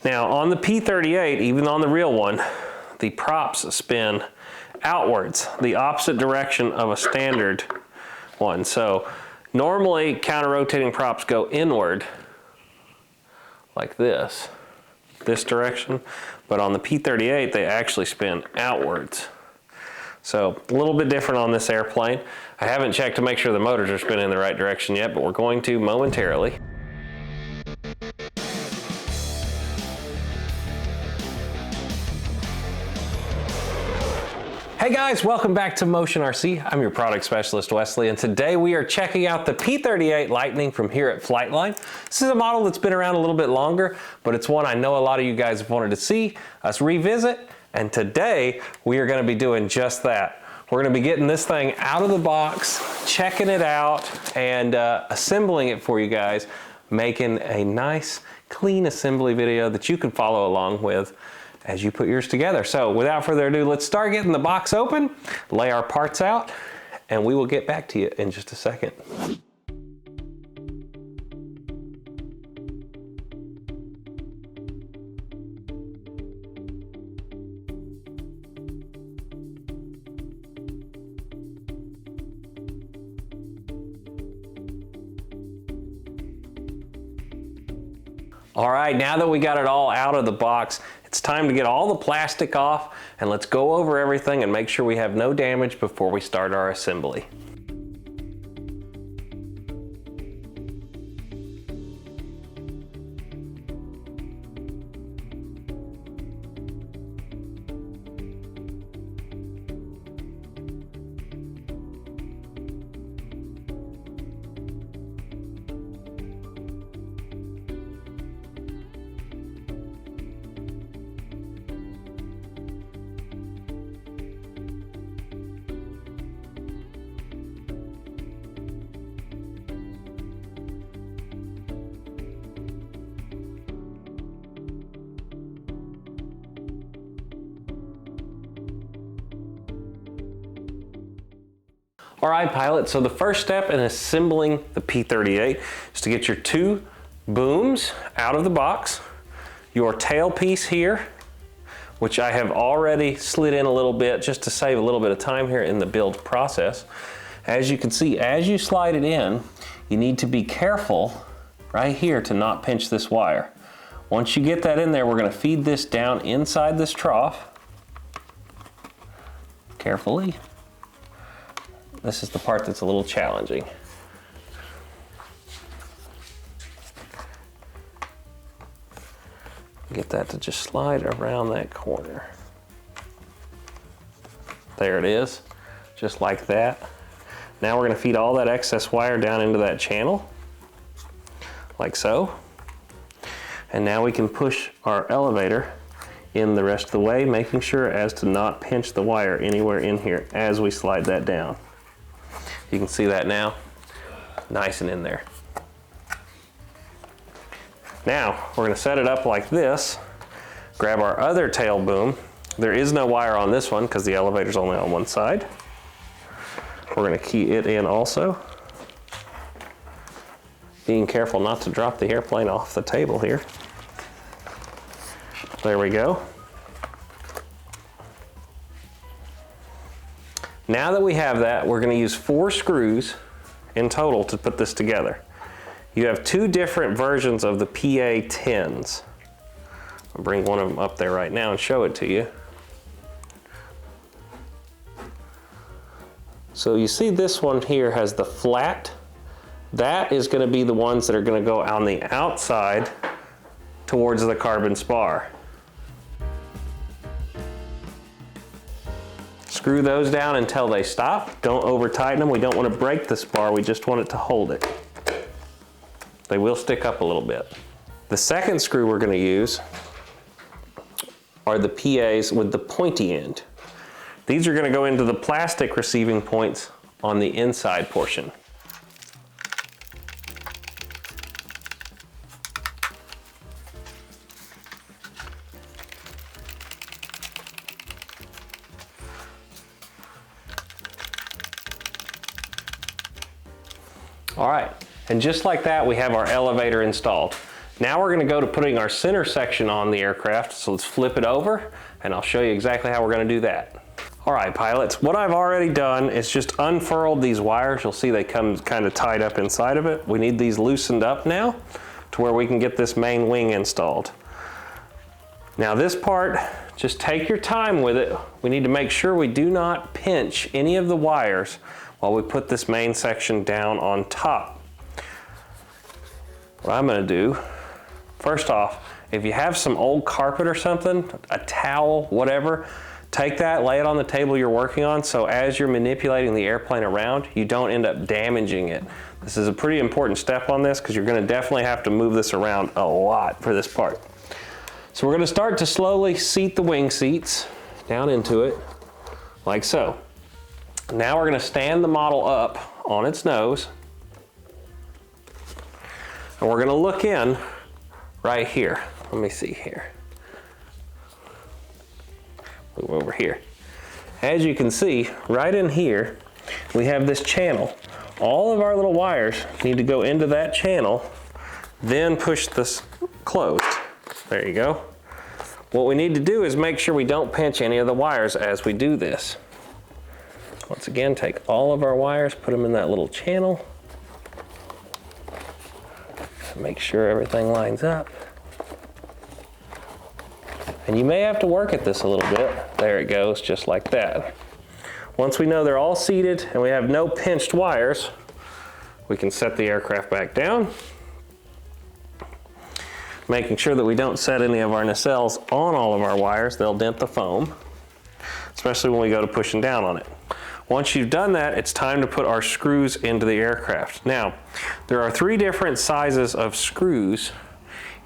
Now on the P-38, even on the real one, the props spin outwards, the opposite direction of a standard one. So normally counter-rotating props go inward like this direction, but on the P-38 they actually spin outwards. So a little bit different on this airplane. I haven't checked to make sure the motors are spinning in the right direction yet, but we're going to momentarily. Hey guys, welcome back to Motion RC. I'm your product specialist, Wesley, and today we are checking out the P-38 Lightning from here at FlightLine. This is a model that's been around a little bit longer, but it's one I know a lot of you guys have wanted to see us revisit, and today we are going to be doing just that. We're going to be getting this thing out of the box, checking it out, and assembling it for you guys, making a nice, clean assembly video that you can follow along with as you put yours together. So without further ado, let's start getting the box open, lay our parts out, and we will get back to you in just a second. All right, now that we got it all out of the box, it's time to get all the plastic off, and let's go over everything and make sure we have no damage before we start our assembly. All right, pilot, so the first step in assembling the P-38 is to get your two booms out of the box, your tailpiece here, which I have already slid in a little bit just to save a little bit of time here in the build process. As you can see, as you slide it in, you need to be careful right here to not pinch this wire. Once you get that in there, we're going to feed this down inside this trough. Carefully. This is the part that's a little challenging. Get that to just slide around that corner. There it is, just like that. Now we're going to feed all that excess wire down into that channel, like so. And now we can push our elevator in the rest of the way, making sure as to not pinch the wire anywhere in here as we slide that down. You can see that now, nice and in there. Now, we're gonna set it up like this, grab our other tail boom. There is no wire on this one because the elevator's only on one side. We're gonna key it in also. Being careful not to drop the airplane off the table here. There we go. Now that we have that, we're going to use 4 screws in total to put this together. You have 2 different versions of the PA-10s. I'll bring one of them up there right now and show it to you. So you see this one here has the flat. That is going to be the ones that are going to go on the outside towards the carbon spar. Screw those down until they stop. Don't over tighten them. We don't want to break the spar. We just want it to hold it. They will stick up a little bit. The second screw we're going to use are the PAs with the pointy end. These are going to go into the plastic receiving points on the inside portion. All right, and just like that, we have our elevator installed. Now we're gonna go to putting our center section on the aircraft, so let's flip it over and I'll show you exactly how we're gonna do that. All right, pilots, what I've already done is just unfurled these wires. You'll see they come kind of tied up inside of it. We need these loosened up now to where we can get this main wing installed. Now this part, just take your time with it. We need to make sure we do not pinch any of the wires while we put this main section down on top. What I'm gonna do, first off, if you have some old carpet or something, a towel, whatever, take that, lay it on the table you're working on, so as you're manipulating the airplane around, you don't end up damaging it. This is a pretty important step on this because you're gonna definitely have to move this around a lot for this part. So we're gonna start to slowly seat the wing seats down into it, like so. Now we're gonna stand the model up on its nose, and we're gonna look in right here. Let me see here. Move over here. As you can see, right in here, we have this channel. All of our little wires need to go into that channel, then push this closed. There you go. What we need to do is make sure we don't pinch any of the wires as we do this. Once again, take all of our wires, put them in that little channel. Make sure everything lines up. And you may have to work at this a little bit. There it goes, just like that. Once we know they're all seated and we have no pinched wires, we can set the aircraft back down, making sure that we don't set any of our nacelles on all of our wires. They'll dent the foam, especially when we go to pushing down on it. Once you've done that, it's time to put our screws into the aircraft. Now, there are 3 different sizes of screws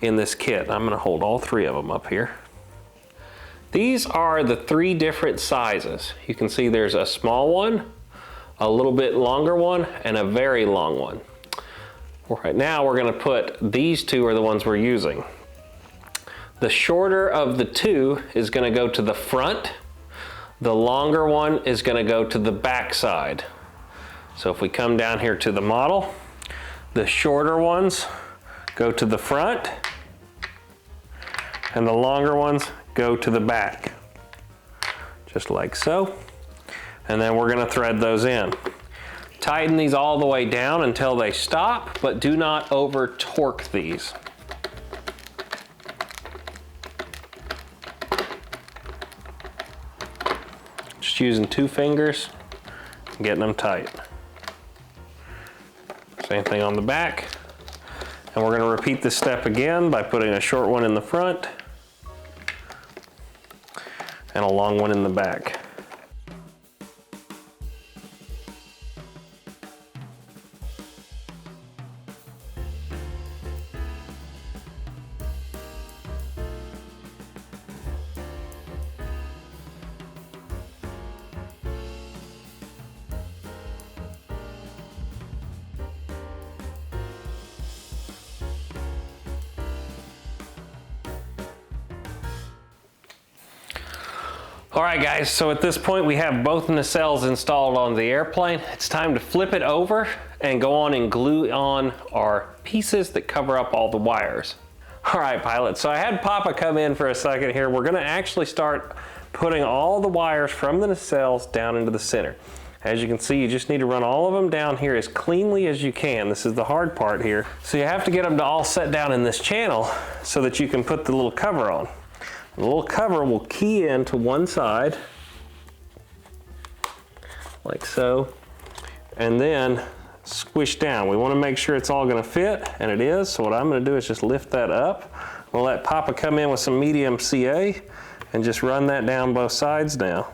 in this kit. I'm gonna hold all 3 of them up here. These are the 3 different sizes. You can see there's a small one, a little bit longer one, and a very long one. Right now we're gonna put, these 2 are the ones we're using. The shorter of the 2 is gonna go to the front. The longer one is gonna go to the back side. So if we come down here to the model, the shorter ones go to the front, and the longer ones go to the back, just like so. And then we're gonna thread those in. Tighten these all the way down until they stop, but do not over torque these. Just using 2 fingers, getting them tight. Same thing on the back. And we're gonna repeat this step again by putting a short one in the front and a long one in the back. All right guys, so at this point we have both nacelles installed on the airplane. It's time to flip it over and go on and glue on our pieces that cover up all the wires. All right pilots, so I had Papa come in for a second here. We're gonna actually start putting all the wires from the nacelles down into the center. As you can see, you just need to run all of them down here as cleanly as you can. This is the hard part here. So you have to get them to all set down in this channel so that you can put the little cover on. The little cover will key into one side, like so, and then squish down. We want to make sure it's all going to fit, and it is. So what I'm going to do is just lift that up. We'll let Papa come in with some medium CA and just run that down both sides now.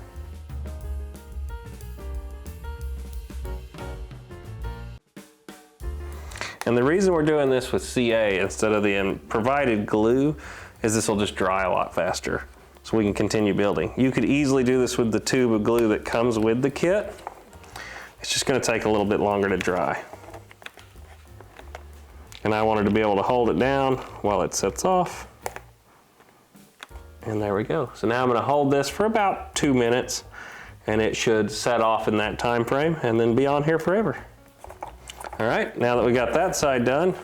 And the reason we're doing this with CA instead of the provided glue is this will just dry a lot faster, so we can continue building. You could easily do this with the tube of glue that comes with the kit. It's just gonna take a little bit longer to dry. And I wanted to be able to hold it down while it sets off. And there we go. So now I'm gonna hold this for about 2 minutes, and it should set off in that time frame and then be on here forever. All right, now that we got that side done,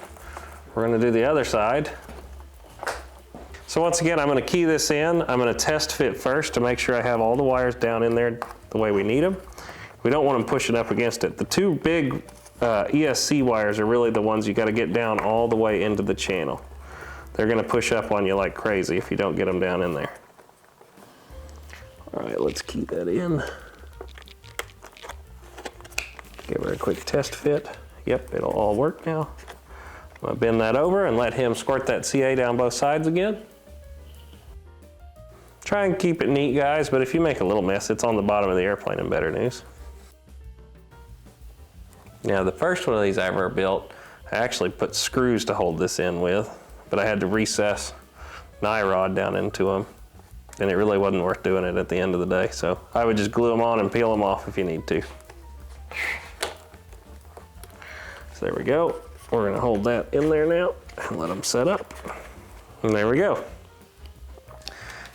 We're gonna do the other side. So once again, I'm gonna key this in. I'm gonna test fit first to make sure I have all the wires down in there the way we need them. We don't want them pushing up against it. The two big ESC wires are really the ones you gotta get down all the way into the channel. They're gonna push up on you like crazy if you don't get them down in there. All right, let's key that in. Give her a quick test fit. Yep, it'll all work now. I'm gonna bend that over and let him squirt that CA down both sides again. Try and keep it neat, guys, but if you make a little mess, it's on the bottom of the airplane in better news. Now, the first one of these I ever built, I actually put screws to hold this in with, but I had to recess an eye rod down into them, and it really wasn't worth doing it at the end of the day, so I would just glue them on and peel them off if you need to. So there we go. We're gonna hold that in there now and let them set up. And there we go.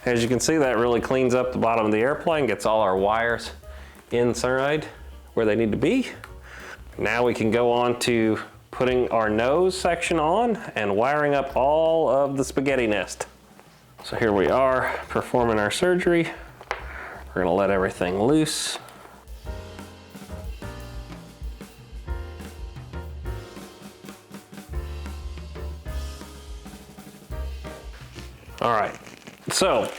As you can see, that really cleans up the bottom of the airplane, gets all our wires inside where they need to be. Now we can go on to putting our nose section on and wiring up all of the spaghetti nest. So here we are performing our surgery. We're gonna let everything loose. All right, so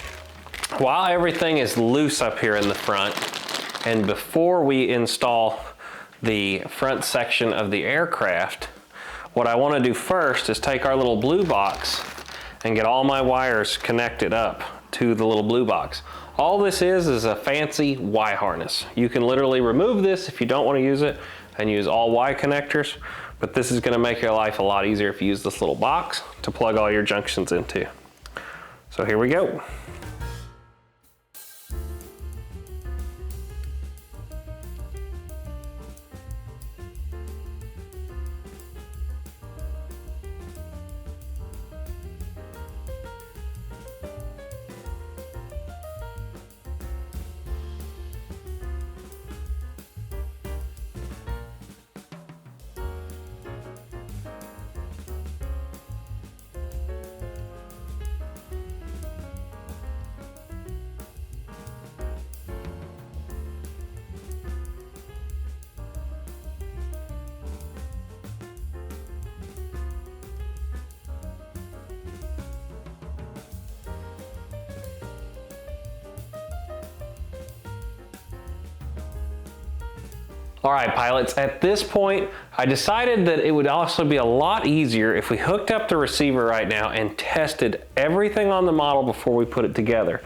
while everything is loose up here in the front, and before we install the front section of the aircraft, what I want to do first is take our little blue box and get all my wires connected up to the little blue box. All this is a fancy Y harness. You can literally remove this if you don't want to use it and use all Y connectors, but this is going to make your life a lot easier if you use this little box to plug all your junctions into. So here we go. All right, pilots, at this point, I decided that it would also be a lot easier if we hooked up the receiver right now and tested everything on the model before we put it together.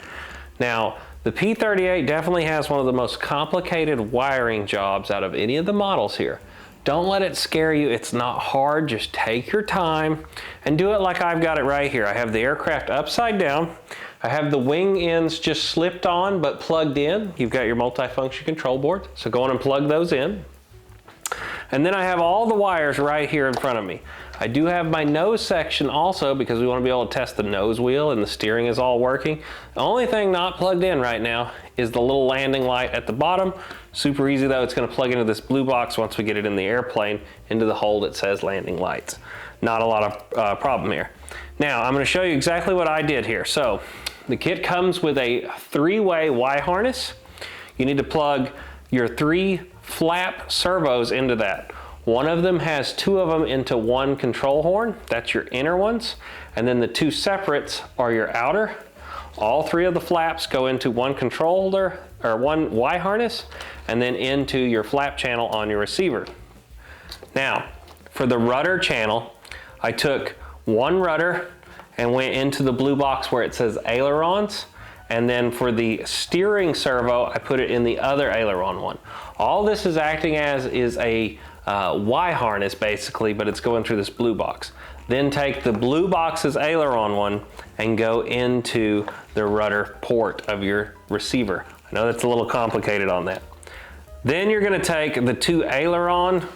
Now, the P-38 definitely has one of the most complicated wiring jobs out of any of the models here. Don't let it scare you. It's not hard. Just take your time and do it like I've got it right here. I have the aircraft upside down. I have the wing ends just slipped on but plugged in. You've got your multifunction control board, so go on and plug those in. And then I have all the wires right here in front of me. I do have my nose section also because we want to be able to test the nose wheel and the steering is all working. The only thing not plugged in right now is the little landing light at the bottom. Super easy though, it's going to plug into this blue box once we get it in the airplane into the hole that says landing lights. Not a lot of problem here. Now I'm going to show you exactly what I did here. So the kit comes with a three-way Y harness. You need to plug your 3 flap servos into that. One of them has 2 of them into one control horn. That's your inner ones. And then the 2 separates are your outer. All 3 of the flaps go into one controller or one Y harness and then into your flap channel on your receiver. Now, for the rudder channel, I took one rudder and went into the blue box where it says ailerons. And then for the steering servo, I put it in the other aileron one. All this is acting as is a Y harness basically, but it's going through this blue box. Then take the blue box's aileron one and go into the rudder port of your receiver. I know that's a little complicated on that. Then you're gonna take the 2 aileron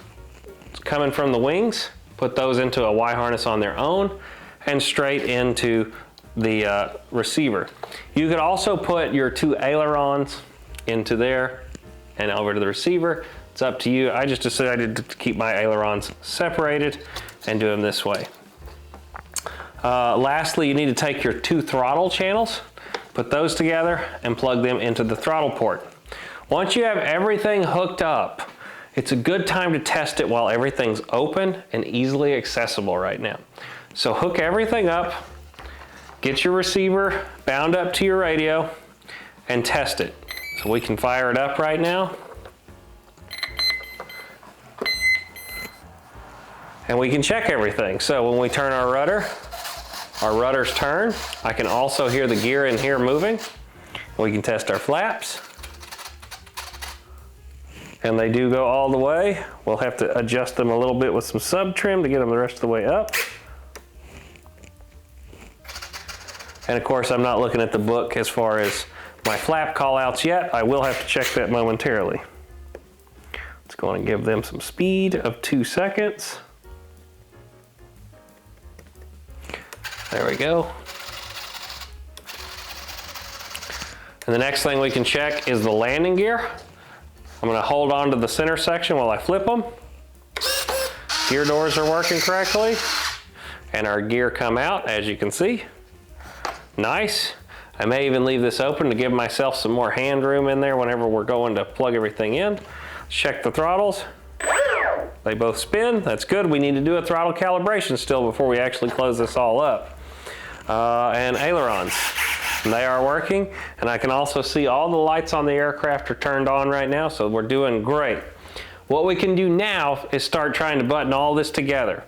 coming from the wings, put those into a Y harness on their own, and straight into the receiver. You could also put your 2 ailerons into there and over to the receiver. It's up to you. I just decided to keep my ailerons separated and do them this way. Lastly, you need to take your 2 throttle channels, put those together and plug them into the throttle port. Once you have everything hooked up, it's a good time to test it while everything's open and easily accessible right now. So hook everything up, get your receiver bound up to your radio, and test it. So we can fire it up right now. And we can check everything. So when we turn our rudders turn. I can also hear the gear in here moving. We can test our flaps. And they do go all the way. We'll have to adjust them a little bit with some sub trim to get them the rest of the way up. And of course, I'm not looking at the book as far as my flap call outs yet. I will have to check that momentarily. Let's go and give them some speed of 2 seconds. There we go. And the next thing we can check is the landing gear. I'm going to hold on to the center section while I flip them. Gear doors are working correctly. And our gear come out, as you can see. Nice. I may even leave this open to give myself some more hand room in there whenever we're going to plug everything in. Check the throttles. They both spin. That's good. We need to do a throttle calibration still before we actually close this all up. And ailerons. They are working, and I can also see all the lights on the aircraft are turned on right now, so we're doing great. What we can do now is start trying to button all this together.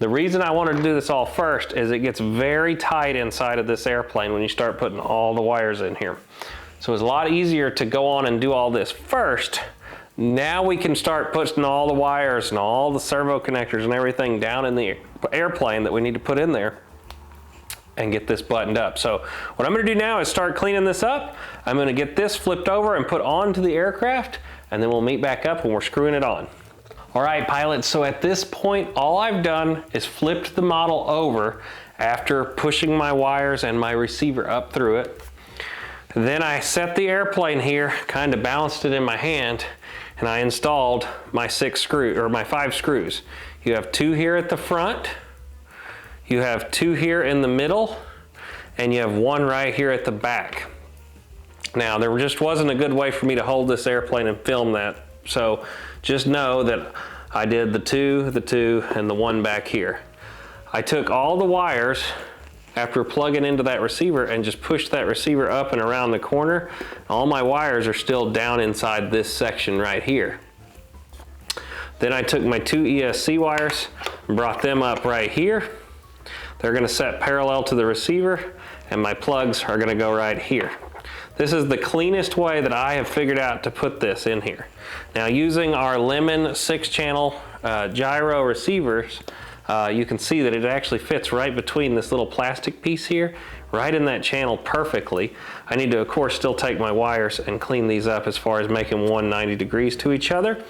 The reason I wanted to do this all first is it gets very tight inside of this airplane when you start putting all the wires in here. So it's a lot easier to go on and do all this first. Now we can start putting all the wires and all the servo connectors and everything down in the airplane that we need to put in there and get this buttoned up. So what I'm going to do now is start cleaning this up. I'm going to get this flipped over and put onto the aircraft, and then we'll meet back up when we're screwing it on. All right, pilots, so at this point, all I've done is flipped the model over after pushing my wires and my receiver up through it. Then I set the airplane here, kind of balanced it in my hand, and I installed my 5 screws. You have 2 here at the front, you have 2 here in the middle, and you have 1 right here at the back. Now, there just wasn't a good way for me to hold this airplane and film that, so just know that I did the 2, and the 1 back here. I took all the wires after plugging into that receiver and just pushed that receiver up and around the corner. All my wires are still down inside this section right here. Then I took my 2 ESC wires and brought them up right here. They're going to set parallel to the receiver, and my plugs are going to go right here. This is the cleanest way that I have figured out to put this in here. Now, using our Lemon 6-channel gyro receivers, you can see that it actually fits right between this little plastic piece here, right in that channel perfectly. I need to, of course, still take my wires and clean these up as far as making 190 degrees to each other.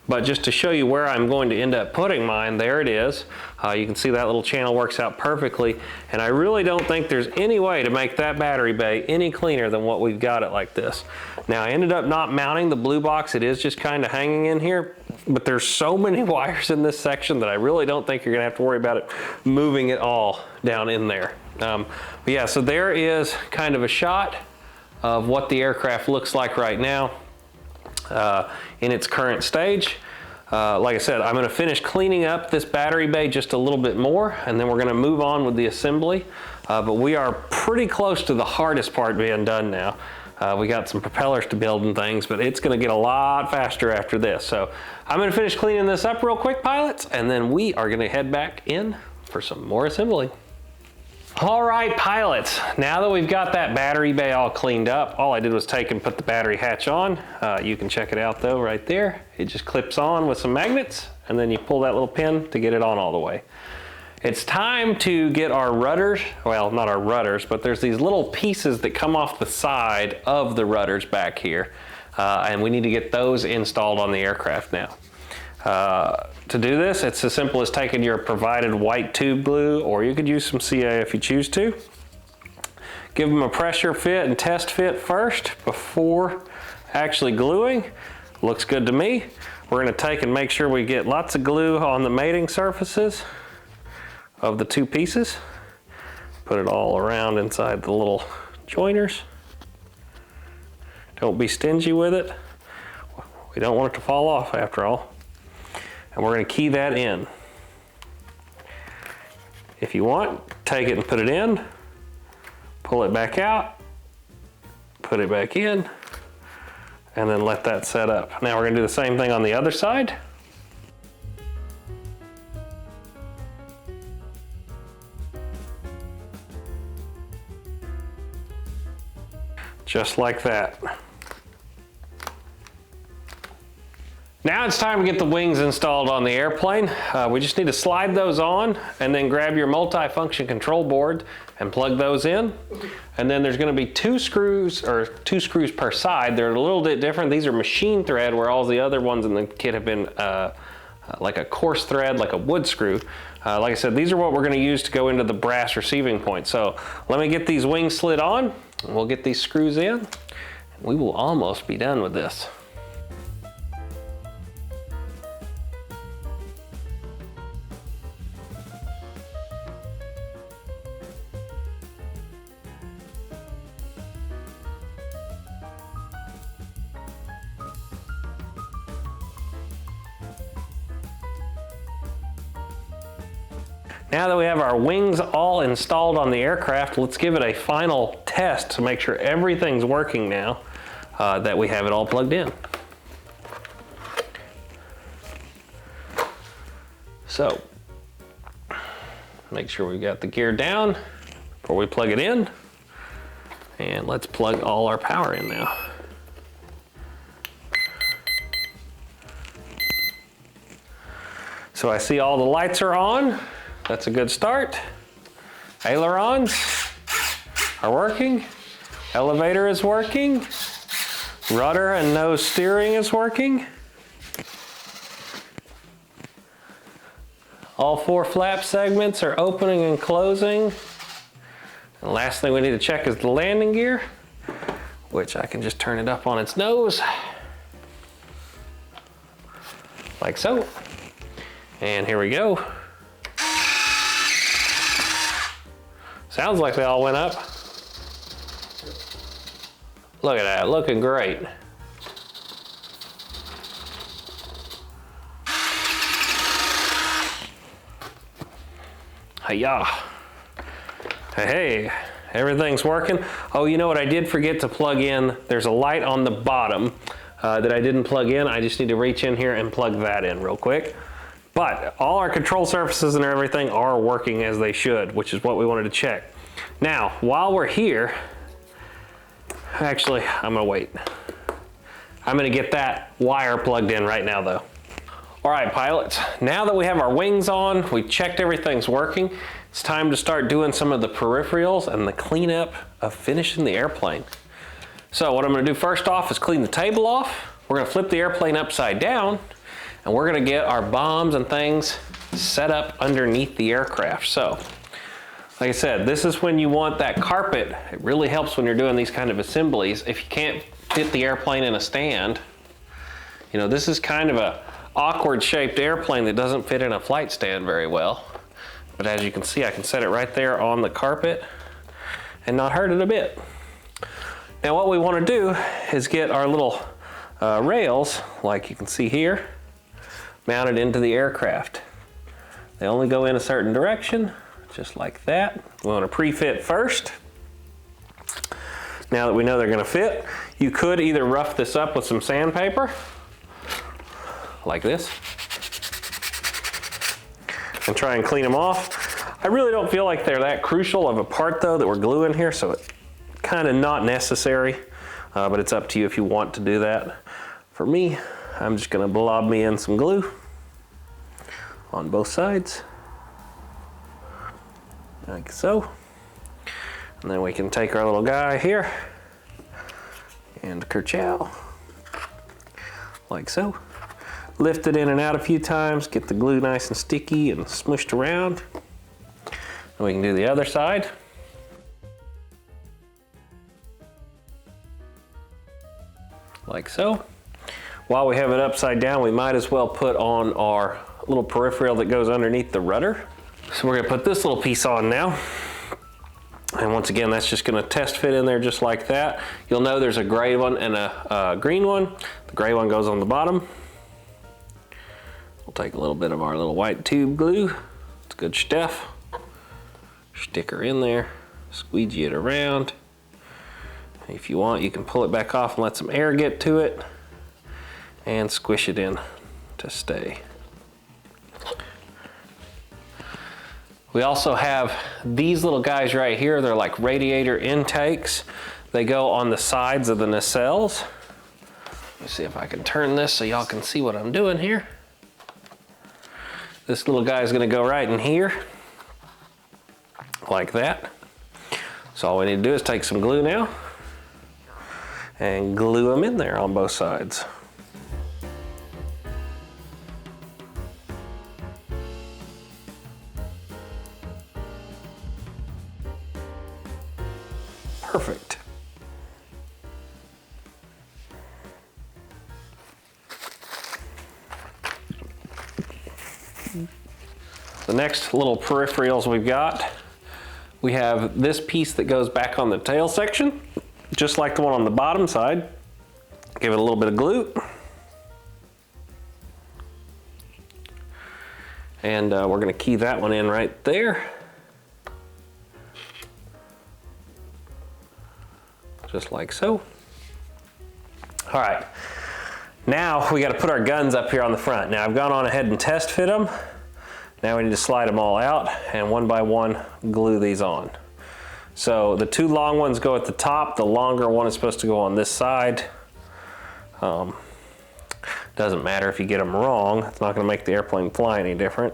But just to show you where I'm going to end up putting mine, there it is. You can see that little channel works out perfectly. And I really don't think there's any way to make that battery bay any cleaner than what we've got it like this. Now, I ended up not mounting the blue box. It is just kind of hanging in here. But there's so many wires in this section that I really don't think you're going to have to worry about it moving it all down in there. But yeah, so there is kind of a shot of what the aircraft looks like right now. In its current stage. Like I said, I'm going to finish cleaning up this battery bay just a little bit more, and then we're going to move on with the assembly. But we are pretty close to the hardest part being done now. We got some propellers to build and things, but it's going to get a lot faster after this. So I'm going to finish cleaning this up real quick, pilots, and then we are going to head back in for some more assembly. All right, pilots, now that we've got that battery bay all cleaned up, all I did was take and put the battery hatch on. You can check it out though, right there. It just clips on with some magnets, and then you pull that little pin to get it on all the way. It's time to get our rudders, well, not our rudders, but there's these little pieces that come off the side of the rudders back here, and we need to get those installed on the aircraft now. To do this, it's as simple as taking your provided white tube glue, or you could use some CA if you choose to. Give them a pressure fit and test fit first before actually gluing. Looks good to me. We're going to take and make sure we get lots of glue on the mating surfaces of the 2 pieces. Put it all around inside the little joiners. Don't be stingy with it. We don't want it to fall off after all. And we're going to key that in. If you want, take it and put it in, pull it back out, put it back in, and then let that set up. Now we're going to do the same thing on the other side. Just like that. Now it's time to get the wings installed on the airplane. We just need to slide those on and then grab your multi-function control board and plug those in. And then there's going to be two screws per side. They're a little bit different. These are machine thread, where all the other ones in the kit have been like a coarse thread, like a wood screw. Like I said, these are what we're going to use to go into the brass receiving point. So let me get these wings slid on. We'll get these screws in. And we will almost be done with this. Now that we have our wings all installed on the aircraft, let's give it a final test to make sure everything's working now that we have it all plugged in. So, make sure we've got the gear down before we plug it in. And let's plug all our power in now. So I see all the lights are on. That's a good start. Ailerons are working. Elevator is working. Rudder and nose steering is working. All 4 flap segments are opening and closing. And last thing we need to check is the landing gear, which I can just turn it up on its nose. Like so. And here we go. Sounds like they all went up. Look at that, looking great. Hi-ya. Hey, everything's working. Oh, you know what I did forget to plug in? There's a light on the bottom that I didn't plug in. I just need to reach in here and plug that in real quick. But all our control surfaces and everything are working as they should, which is what we wanted to check. Now, while we're here, actually, I'm gonna wait. I'm gonna get that wire plugged in right now though. All right, pilots, now that we have our wings on, we checked everything's working, it's time to start doing some of the peripherals and the cleanup of finishing the airplane. So what I'm gonna do first off is clean the table off. We're gonna flip the airplane upside down, and we're gonna get our bombs and things set up underneath the aircraft. So, like I said, this is when you want that carpet. It really helps when you're doing these kind of assemblies. If you can't fit the airplane in a stand, you know, this is kind of a awkward shaped airplane that doesn't fit in a flight stand very well. But as you can see, I can set it right there on the carpet and not hurt it a bit. Now what we wanna do is get our little rails, like you can see here, mounted into the aircraft. They only go in a certain direction, just like that. We want to pre-fit first. Now that we know they're going to fit, you could either rough this up with some sandpaper, like this, and try and clean them off. I really don't feel like they're that crucial of a part though that we're gluing here, so it's kind of not necessary, but it's up to you if you want to do that. For me, I'm just gonna blob me in some glue on both sides, like so. And then we can take our little guy here and kerchow, like so. Lift it in and out a few times, get the glue nice and sticky and smushed around. And we can do the other side. Like so. While we have it upside down, we might as well put on our little peripheral that goes underneath the rudder. So we're gonna put this little piece on now. And once again, that's just going to test fit in there just like that. You'll know there's a gray one and a green one. The gray one goes on the bottom. We'll take a little bit of our little white tube glue. It's good stuff. Stick her in there, squeegee it around. If you want, you can pull it back off and let some air get to it and squish it in to stay. We also have these little guys right here. They're like radiator intakes. They go on the sides of the nacelles. Let me see if I can turn this so y'all can see what I'm doing here. This little guy is going to go right in here, like that. So all we need to do is take some glue now and glue them in there on both sides. Perfect. The next little peripherals we've got, we have this piece that goes back on the tail section, just like the one on the bottom side. Give it a little bit of glue. And we're going to key that one in right there. Just like so. All right, now we got to put our guns up here on the front. Now I've gone on ahead and test fit them. Now we need to slide them all out and one by one glue these on. So the two long ones go at the top. The longer one is supposed to go on this side. Doesn't matter if you get them wrong. It's not going to make the airplane fly any different.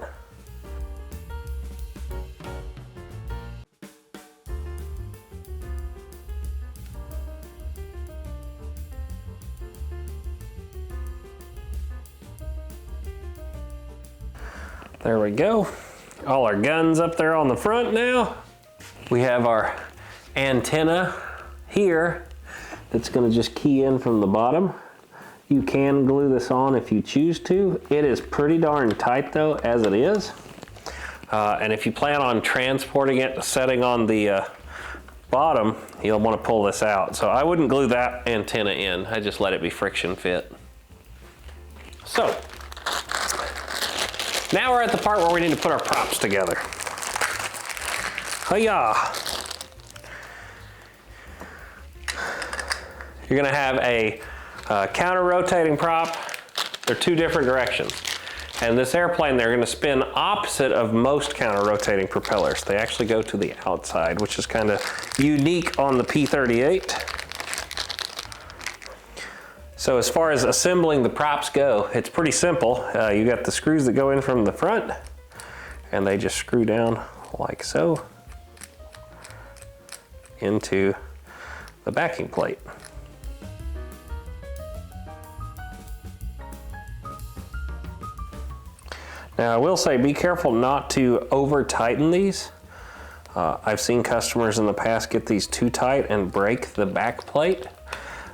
There we go. All our guns up there on the front now. We have our antenna here that's going to just key in from the bottom. You can glue this on if you choose to. It is pretty darn tight though, as it is. And if you plan on transporting it, setting on the bottom, you'll want to pull this out. So I wouldn't glue that antenna in. I just let it be friction fit. So now we're at the part where we need to put our props together. Hi-ya! You're gonna have a counter-rotating prop. They're two different directions. And this airplane, they're gonna spin opposite of most counter-rotating propellers. They actually go to the outside, which is kind of unique on the P-38. So as far as assembling the props go, it's pretty simple. You got the screws that go in from the front, and they just screw down like so into the backing plate. Now I will say, be careful not to over tighten these. I've seen customers in the past get these too tight and break the back plate,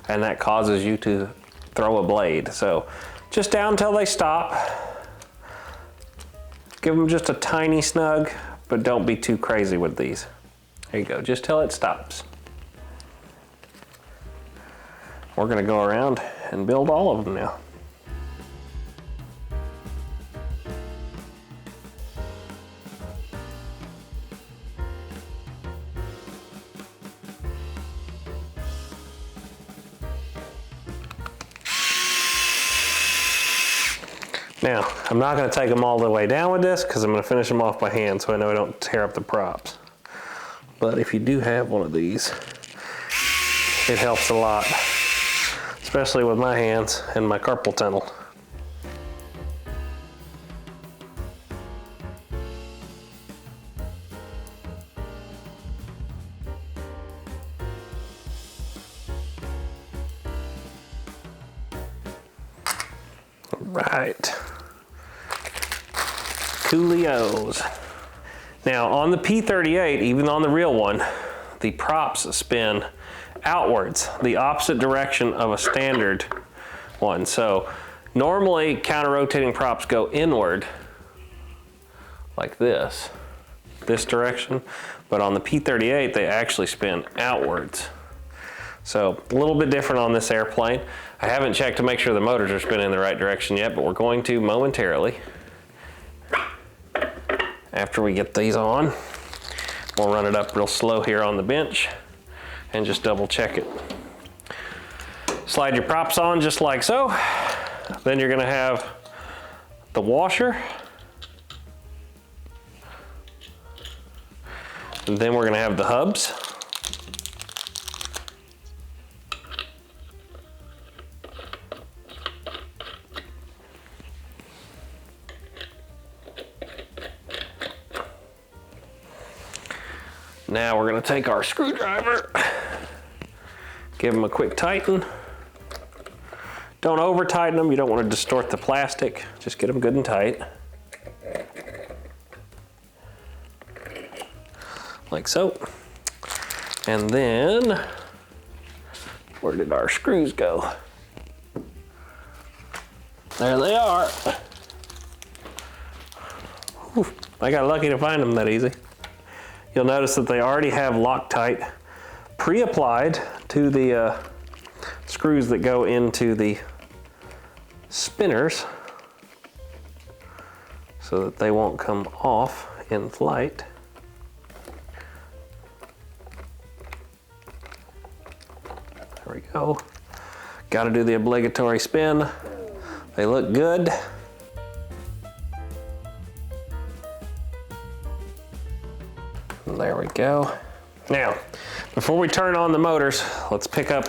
and that causes you to throw a blade. So just down until they stop. Give them just a tiny snug, but don't be too crazy with these. There you go, just till it stops. We're gonna go around and build all of them now. Now, I'm not going to take them all the way down with this because I'm going to finish them off by hand so I know I don't tear up the props. But if you do have one of these, it helps a lot, especially with my hands and my carpal tunnel. Right. Coolios. Now on the P-38, even on the real one, the props spin outwards, the opposite direction of a standard one. So normally counter-rotating props go inward like this direction, but on the P-38, they actually spin outwards. So a little bit different on this airplane. I haven't checked to make sure the motors are spinning in the right direction yet, but we're going to momentarily. After we get these on, we'll run it up real slow here on the bench and just double check it. Slide your props on just like so. Then you're gonna have the washer. And then we're gonna have the hubs. Now we're gonna take our screwdriver, give them a quick tighten. Don't over tighten them, you don't want to distort the plastic, just get them good and tight. Like so. And then, where did our screws go? There they are. Whew, I got lucky to find them that easy. You'll notice that they already have Loctite pre-applied to the screws that go into the spinners so that they won't come off in flight. There we go. Got to do the obligatory spin. They look good. There we go. Now, before we turn on the motors, let's pick up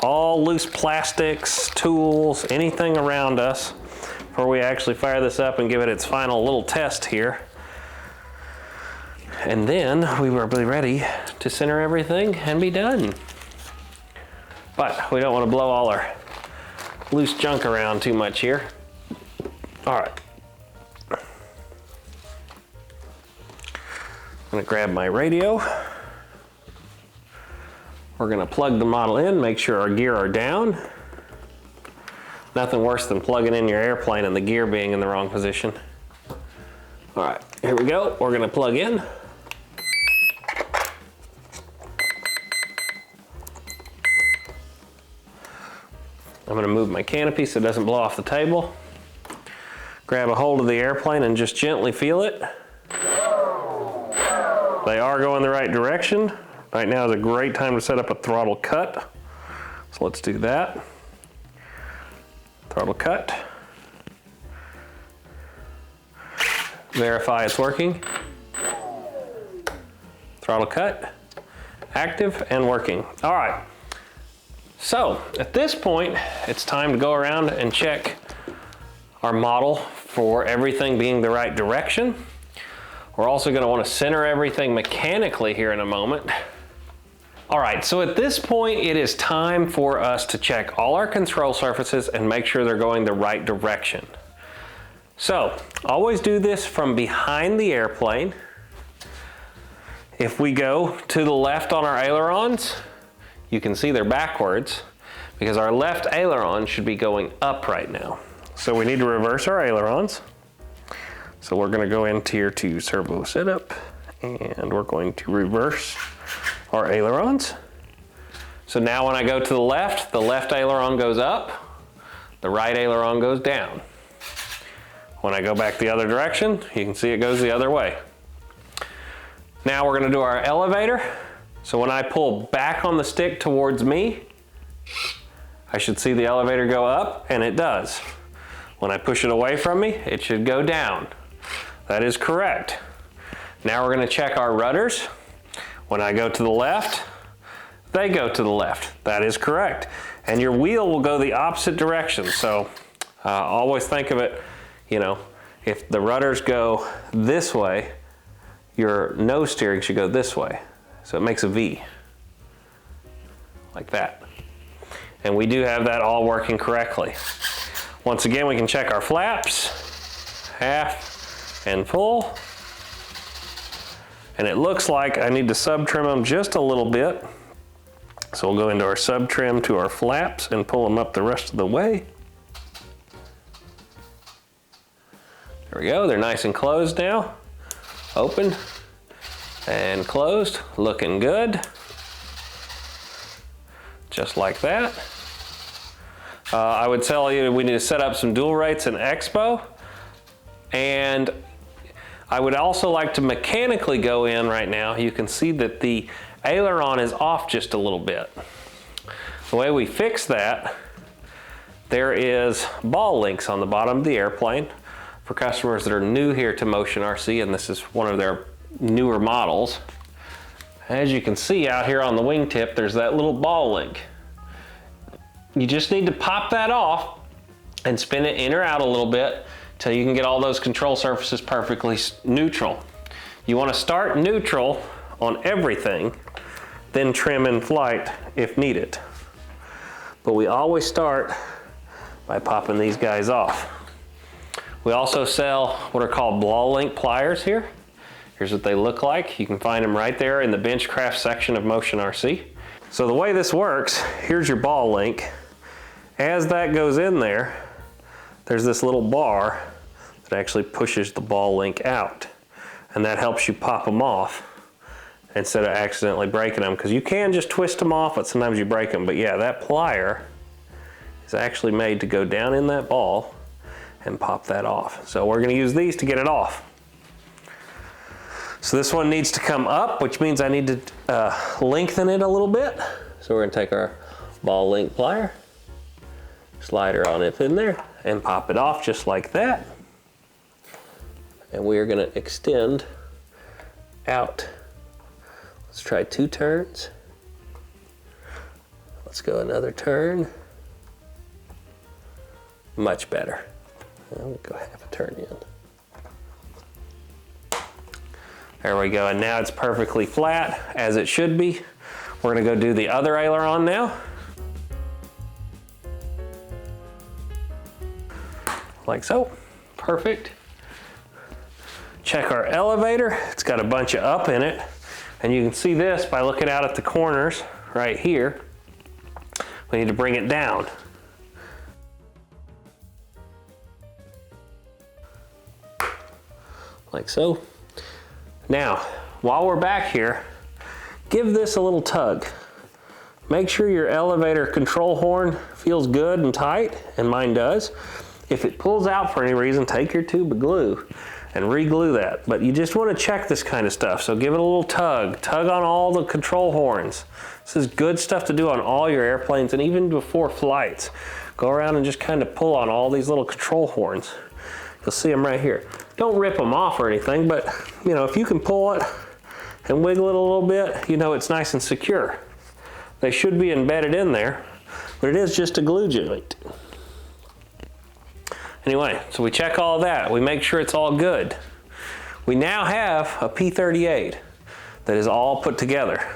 all loose plastics, tools, anything around us before we actually fire this up and give it its final little test here. And then we will be ready to center everything and be done. But we don't want to blow all our loose junk around too much here. All right. I'm gonna grab my radio. We're gonna plug the model in, make sure our gear are down. Nothing worse than plugging in your airplane and the gear being in the wrong position. All right, here we go. We're gonna plug in. I'm gonna move my canopy so it doesn't blow off the table. Grab a hold of the airplane and just gently feel it. They are going the right direction. Right now is a great time to set up a throttle cut. So let's do that. Throttle cut. Verify it's working. Throttle cut. Active and working. All right. So at this point, it's time to go around and check our model for everything being the right direction. We're also going to want to center everything mechanically here in a moment. All right, so at this point, it is time for us to check all our control surfaces and make sure they're going the right direction. So, always do this from behind the airplane. If we go to the left on our ailerons, you can see they're backwards because our left aileron should be going up right now. So we need to reverse our ailerons. So we're going to go into Tier 2 servo setup and we're going to reverse our ailerons. So now when I go to the left aileron goes up, the right aileron goes down. When I go back the other direction, you can see it goes the other way. Now we're going to do our elevator. So when I pull back on the stick towards me, I should see the elevator go up, and it does. When I push it away from me, it should go down. That is correct. Now we're going to check our rudders. When I go to the left, they go to the left. That is correct. And your wheel will go the opposite direction. So always think of it, you know, if the rudders go this way, your nose steering should go this way. So it makes a V, like that. And we do have that all working correctly. Once again, we can check our flaps, half and full. And it looks like I need to sub-trim them just a little bit. So we'll go into our sub-trim to our flaps and pull them up the rest of the way. There we go, they're nice and closed now. Open. And closed, looking good. Just like that. I would tell you we need to set up some dual rates in Expo. And I would also like to mechanically go in right now. You can see that the aileron is off just a little bit. The way we fix that, there is ball links on the bottom of the airplane for customers that are new here to Motion RC, and this is one of their newer models. As you can see out here on the wingtip, there's that little ball link. You just need to pop that off and spin it in or out a little bit till you can get all those control surfaces perfectly neutral. You want to start neutral on everything, then trim in flight if needed. But we always start by popping these guys off. We also sell what are called ball link pliers here. Here's what they look like. You can find them right there in the Benchcraft section of Motion RC. So the way this works, here's your ball link. As that goes in there, there's this little bar that actually pushes the ball link out. And that helps you pop them off instead of accidentally breaking them, because you can just twist them off, but sometimes you break them. But yeah, that plier is actually made to go down in that ball and pop that off. So we're going to use these to get it off. So this one needs to come up, which means I need to lengthen it a little bit. So we're going to take our ball link plier, slide her on it in there, and pop it off just like that. And we are going to extend out. Let's try 2 turns. Let's go another turn. Much better. I'm going to go half a turn in. There we go, and now it's perfectly flat, as it should be. We're going to go do the other aileron now. Like so. Perfect. Check our elevator. It's got a bunch of up in it. And you can see this by looking out at the corners right here. We need to bring it down. Like so. Now, while we're back here, give this a little tug. Make sure your elevator control horn feels good and tight, and mine does. If it pulls out for any reason, take your tube of glue and re-glue that. But you just want to check this kind of stuff, so give it a little tug. Tug on all the control horns. This is good stuff to do on all your airplanes, and even before flights. Go around and just kind of pull on all these little control horns. You'll see them right here. Don't rip them off or anything, but you know, if you can pull it and wiggle it a little bit, you know it's nice and secure. They should be embedded in there, but it is just a glue joint. Anyway, so we check all that. We make sure it's all good. We now have a P-38 that is all put together.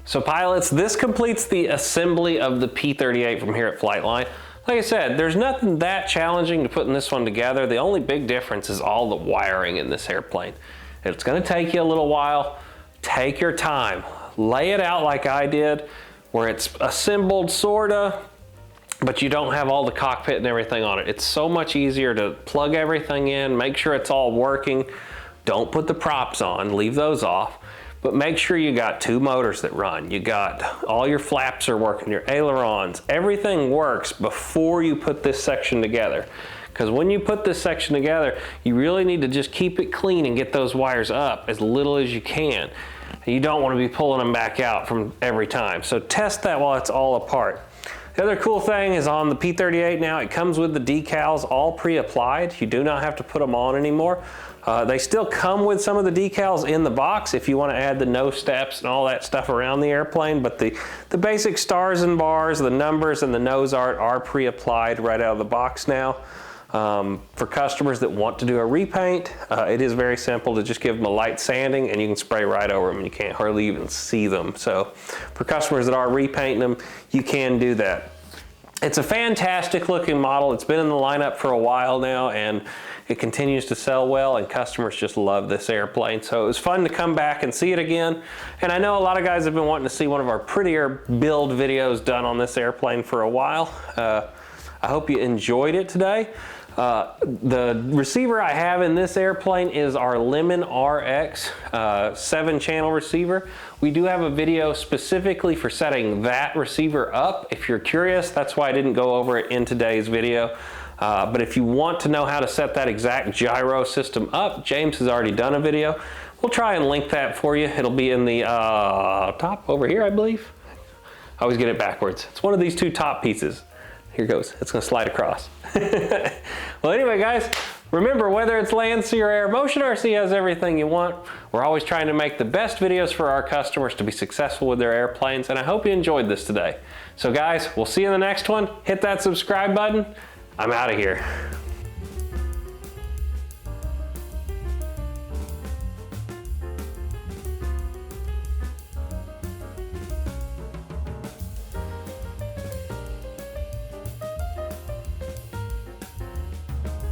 So pilots, this completes the assembly of the P-38 from here at FlightLine. Like I said, there's nothing that challenging to putting this one together. The only big difference is all the wiring in this airplane. It's going to take you a little while. Take your time. Lay it out like I did, where it's assembled sorta, but you don't have all the cockpit and everything on it. It's so much easier to plug everything in, make sure it's all working. Don't put the props on, leave those off. But make sure you got 2 motors that run. You got all your flaps are working, your ailerons, everything works before you put this section together. Because when you put this section together, you really need to just keep it clean and get those wires up as little as you can. You don't want to be pulling them back out from every time. So test that while it's all apart. The other cool thing is on the P-38 now, it comes with the decals all pre-applied. You do not have to put them on anymore. They still come with some of the decals in the box if you want to add the nose steps and all that stuff around the airplane, but the basic stars and bars, the numbers and the nose art are pre-applied right out of the box now. For customers that want to do a repaint, it is very simple to just give them a light sanding and you can spray right over them and you can't hardly even see them. So for customers that are repainting them, you can do that. It's a fantastic looking model. It's been in the lineup for a while now and it continues to sell well and customers just love this airplane. So it was fun to come back and see it again. And I know a lot of guys have been wanting to see one of our prettier build videos done on this airplane for a while. I hope you enjoyed it today. The receiver I have in this airplane is our Lemon RX 7-channel receiver. We do have a video specifically for setting that receiver up. If you're curious, that's why I didn't go over it in today's video. But if you want to know how to set that exact gyro system up, James has already done a video. We'll try and link that for you. It'll be in the top over here, I believe. I always get it backwards. It's one of these two top pieces. Here goes, it's gonna slide across. Well, anyway, guys, remember, whether it's land, sea, or air, Motion RC has everything you want. We're always trying to make the best videos for our customers to be successful with their airplanes, and I hope you enjoyed this today. So guys, we'll see you in the next one. Hit that subscribe button. I'm out of here.